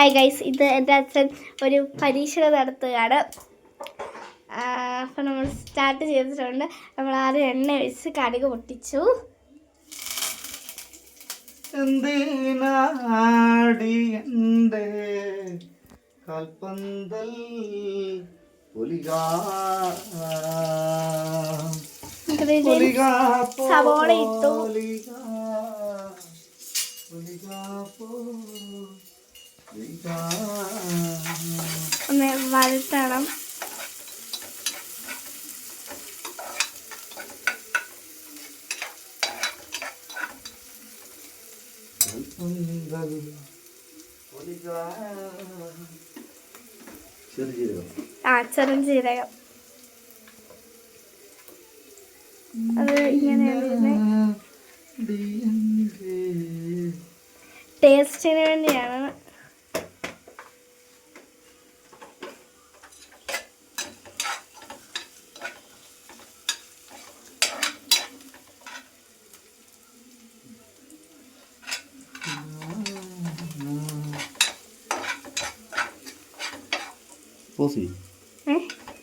Hi guys, ഇത് എൻ്റെ അച്ഛൻ ഒരു പരീക്ഷണം നടത്തുകയാണ്. അപ്പം നമ്മൾ സ്റ്റാർട്ട് ചെയ്തിട്ടുണ്ട്. നമ്മൾ ആദ്യം എണ്ണ ഒഴിച്ച് കടുക് പൊട്ടിച്ചു. എന്തിനാടി എൻ്റെ കൽപ്പന്തൽ സവോള ഇട്ടു. ഒന്ന് വഴറ്റണം. ചെറുജീരകം അത് ഇങ്ങനെയാണ് ടേസ്റ്റിന് വേണ്ടിയാണ്.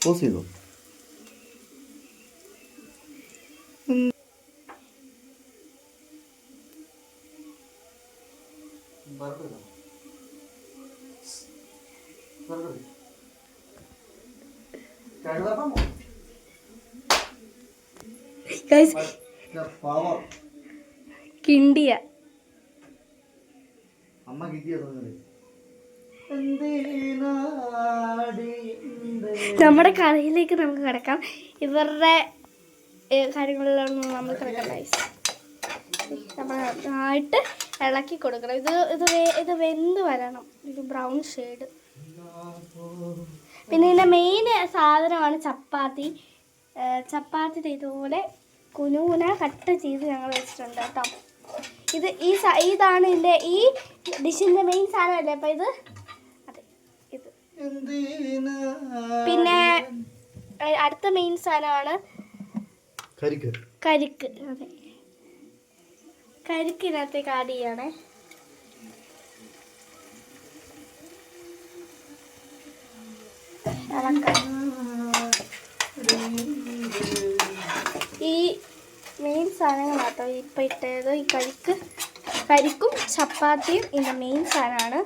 പോസ് ചെയ്തോ? കിണ്ടിയ അമ്മ കിട്ടിയ നമ്മുടെ കറിയിലേക്ക് നമുക്ക് കിടക്കാം. ഇവരുടെ കാര്യങ്ങളിലൊന്നും നമ്മൾ കിടക്കാം. നമ്മൾ നന്നായിട്ട് ഇളക്കി കൊടുക്കണം. ഇത് വെന്ത് വരണം. ഇത് ബ്രൗൺ ഷെയ്ഡ്. പിന്നെ ഇതിൻ്റെ മെയിൻ സാധനമാണ് ചപ്പാത്തി. ചപ്പാത്തി ഇതുപോലെ കുനുകുന കട്ട് ചെയ്ത് ഞങ്ങൾ വെച്ചിട്ടുണ്ട് കേട്ടോ. ഇതാണ് ഇതിൻ്റെ ഈ ഡിഷിൻ്റെ മെയിൻ സാധനമല്ലേ. അപ്പം ഇത് അതെ ഇത്. പിന്നെ അടുത്ത മെയിൻ സാധനമാണ് കരിക്ക്. അതെ, കരിക്കിനകത്തേക്ക് ആഡ് ചെയ്യണേ. ഈ മെയിൻ സാധനങ്ങളാട്ടോ ഇപ്പം ഇട്ടത്. ഈ കരിക്കും ചപ്പാത്തിയും ഇതിൻ്റെ മെയിൻ സാധനമാണ്.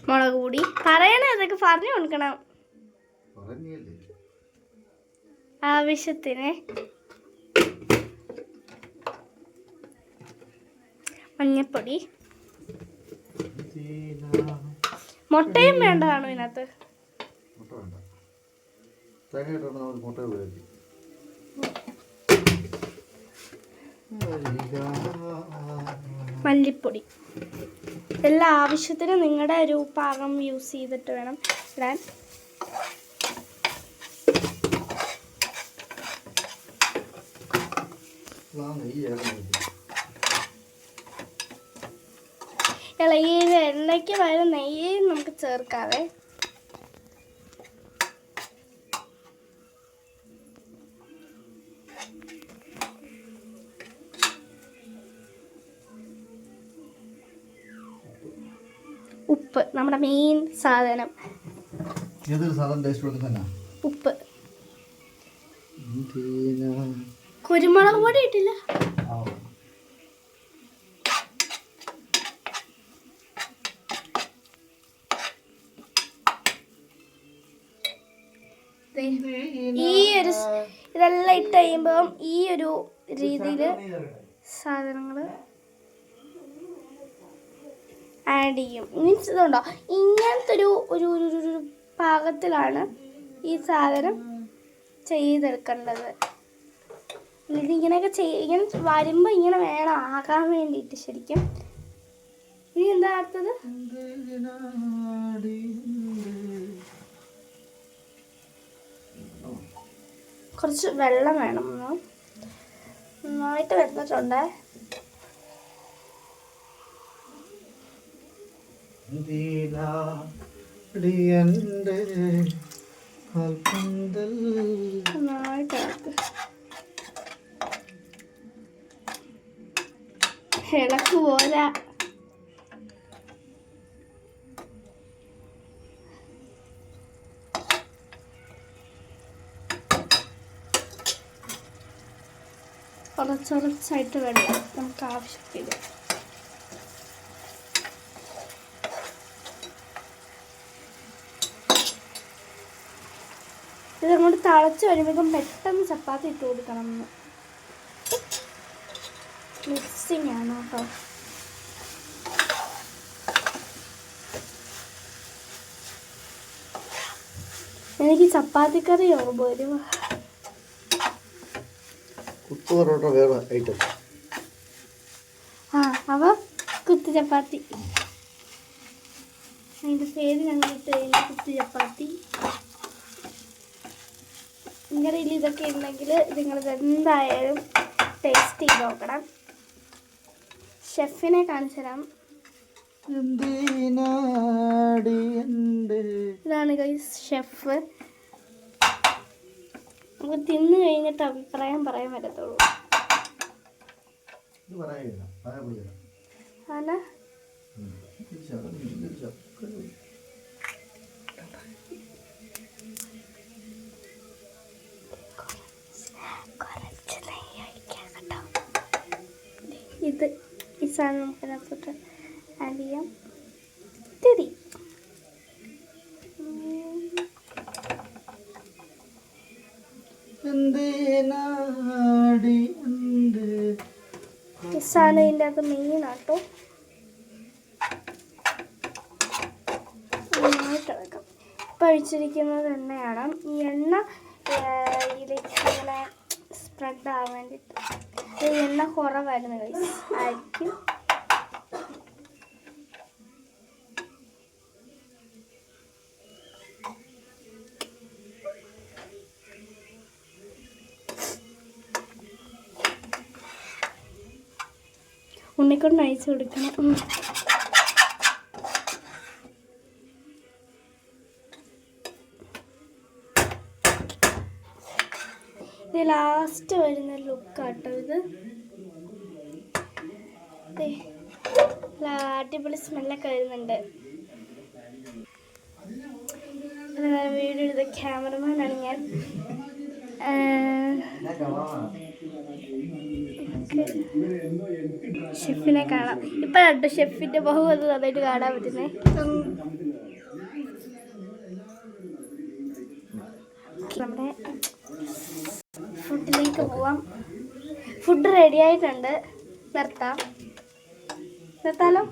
മുളക് പൊടി പറയണ ഇതൊക്കെ പറഞ്ഞു കൊടുക്കണം ആവശ്യത്തിന്. മഞ്ഞപ്പൊടി. മുട്ടയും വേണ്ടതാണോ ഇതിനകത്ത്? മല്ലിപ്പൊടി. എല്ലാ ആവശ്യത്തിനും നിങ്ങളുടെ ഒരു പാകം യൂസ് ചെയ്തിട്ട് വേണം ഇടാൻ. ഈ എണ്ണയ്ക്ക് പകരം നെയ്യ് നമുക്ക് ചേർക്കാവേ. ഉപ്പ്, നമ്മുടെ മെയിൻ സാധനം. ഉപ്പ്. കുരുമുളക് പൊടി ഇട്ടില്ല. ഇതെല്ലാം ഇട്ട് കഴിയുമ്പം ഈ ഒരു രീതിയിൽ സാധനങ്ങൾ ആഡ് ചെയ്യും. മീൻസ് ഇതുണ്ടോ, ഇങ്ങനത്തെ ഒരു പാകത്തിലാണ് ഈ സാധനം ചെയ്തെടുക്കേണ്ടത്. ഇതിങ്ങനെയൊക്കെ ഇങ്ങനെ വരുമ്പോൾ ഇങ്ങനെ വേണം ആകാൻ വേണ്ടിയിട്ട് ശരിക്കും. ഇനി എന്താ അടുത്തത്? കുറച്ച് വെള്ളം വേണം. നന്നായിട്ട് വെച്ചിട്ടുണ്ട്. അടി എൻ്റെ കാൽപ്പന്തൽ. നന്നായിട്ട് ഇളക്ക് പോരാ. കുറച്ചൊറച്ചായിട്ട് വെള്ളം നമുക്ക് ആവശ്യത്തിന്. ഇതങ്ങോട്ട് തിളച്ച് വരുമ്പോഴേക്കും പെട്ടെന്ന് ചപ്പാത്തി ഇട്ട് കൊടുക്കണം. മിക്സിങ് ആണ് കേട്ടോ. എനിക്ക് ചപ്പാത്തിക്കറി ഓർമ്മ വരും. കുത്തു പൊറോട്ട വേറെ ഐറ്റം. അവ കുത്തു ചപ്പാത്തി, അതിൻ്റെ പേര് ഞങ്ങൾ ഇട്ട് കഴിഞ്ഞാൽ കുത്തു ചപ്പാത്തി. നിങ്ങളുടെ ഇതിൽ ഇതൊക്കെ ഉണ്ടെങ്കിൽ നിങ്ങൾ എന്തായാലും ടേസ്റ്റ് ചെയ്ത് നോക്കണം. ഷെഫിനെ കാണിച്ചു തരാം. ഇതാണ് ഗൈസ് ഷെഫ്. നമുക്ക് തിന്നു കഴിഞ്ഞിട്ട് അഭിപ്രായം പറയാൻ പറ്റത്തുള്ളൂ. ആന ഇത് ഈ സാധനം നമുക്കതിനകത്തോട്ട് ആഡ് ചെയ്യാം. തിരി ഈ സാധനം ഇതിൻ്റെ അകത്ത് മെയിനാട്ടോ. നന്നായിട്ട് ഇളക്കാം. ഇപ്പം ഒഴിച്ചിരിക്കുന്നത് എണ്ണയാണ്. ഈ എണ്ണ ഇതിലേക്ക് ഇങ്ങനെ സ്പ്രെഡ് ആവാൻ വേണ്ടിയിട്ട്. ഈ എണ്ണ കുറവായിരുന്നു ആയിരിക്കും. ഉണ്ണിക്കൊണ്ട് അയച്ചു കൊടുക്കണം. ഇത് ലാസ്റ്റ് വരുന്ന ലുക്കാട്ടോ. ഇത് അടിപൊളി സ്മെല്ലൊക്കെ വരുന്നുണ്ട്. വീഡിയോ എടുത്ത ക്യാമറമാനാണ് ഞാൻ. ഷെഫിനെ കാണാം. ഇപ്പോഴാട്ടോ ഷെഫിന്റെ ബഹുമതി നന്നായിട്ട് കാണാൻ പറ്റുന്നേ. നമ്മുടെ ഫുഡിലേക്ക് പോവാം. ഫുഡ് റെഡി ആയിട്ടുണ്ട്. നിർത്താലോ?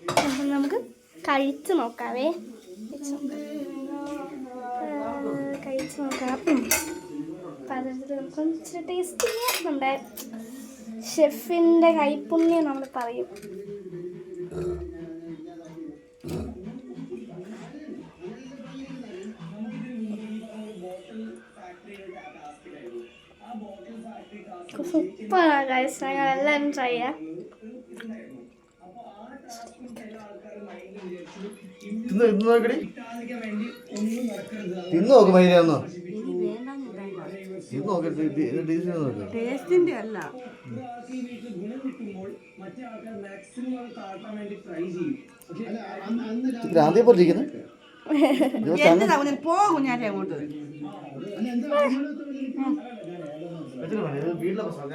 അപ്പം നമുക്ക് കഴിച്ച് നോക്കാവേ. കഴിച്ച് നോക്കാം. പാചകത്തിൽ നമുക്ക് ഇച്ചിരി ടേസ്റ്റ് ചെയ്യാം. നമ്മുടെ ഷെഫിൻ്റെ കൈപ്പുണ്യം നമ്മൾ പറയും. സൂപ്പറാണ് ഗൈസ്. ഞങ്ങൾ എല്ലാവരും ട്രൈ ചെയ്യാം. തിന്നു നോക്ക് മൈനൊന്ന്. ടേസ്റ്റിന്റെ അല്ല, ആദ്യം പറഞ്ഞിരിക്കുന്നത് പോകും ഞാൻ അങ്ങോട്ട്. വീട്ടിലെ പ്രശ്നം